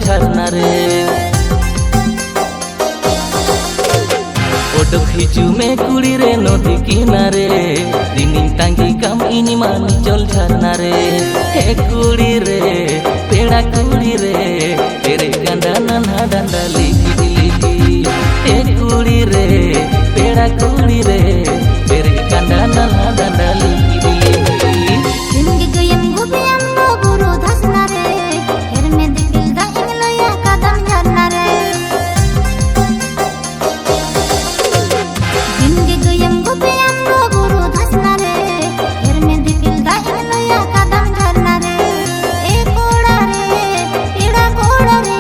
झरना रे फोटो खींचू में कुड़ी रे नदी किनारे रिंगिंग टांगी काम इनी मानी चल झरना रे हे कुड़ी रे पेड़ा कुड़ी रे तेरे गंदा नन्हा डंडा लिखी लिखी हे कुड़ी रे पेड़ा कुड़ी रे तेरे गंदा नन्हा डंडा लिखी लिखी जिंदगी गोयम गोयम नो बुरु धसना रे हेरने दिल दा इंगलोया कदम झरना रे जिंदगी गोयम गोयम नो बुरु धसना रे हेरने दिल दा इंगलोया कदम झरना रे ए कोड़ा रे एड़ा कोड़ा रे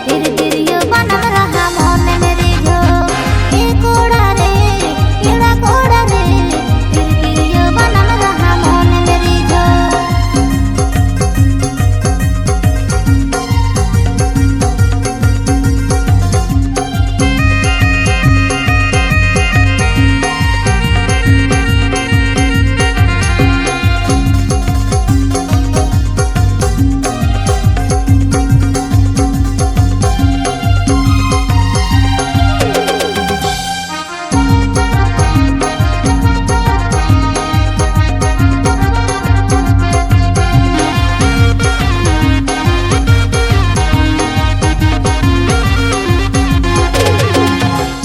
तेरे तिरियो बनम रहा मन मेरे जो ए कोड़ा रे एड़ा कोड़ा रे तेरे तिरियो बनम रहा मन मेरे जो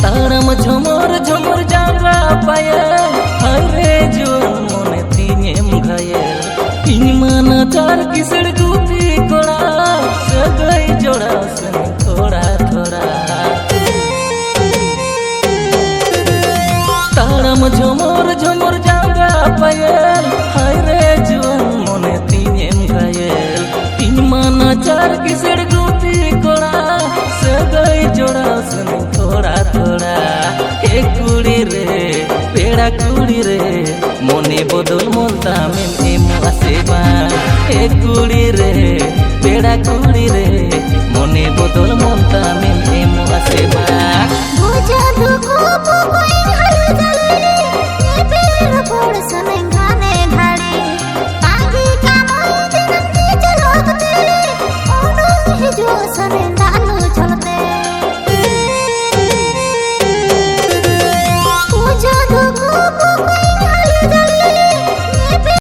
तारम झुमुर झुमुर जावा पायल हरे जो मोने तीनेम घायल इन माना चार किसड़ गुपी कोड़ा सगई जोड़ा सन थोड़ा थोड़ा तारम झुमुर झुमुर जावा पायल हरे जो मोने तीनेम घायल इन माना चार किसड़ गुपी कोड़ा सगई जोड़ा सन थोड़ा थोड़ा हे कुड़ी रे पेड़ा कुड़ी रे मोने बदल मोलता में एमो आसेबा हे कुड़ी रे पेड़ा कुड़ी रे मोने बदल मोलता में एमो आसेबा बुझा दुखो बुको इन हल जलरे ये पेड़ फोड़ समेंग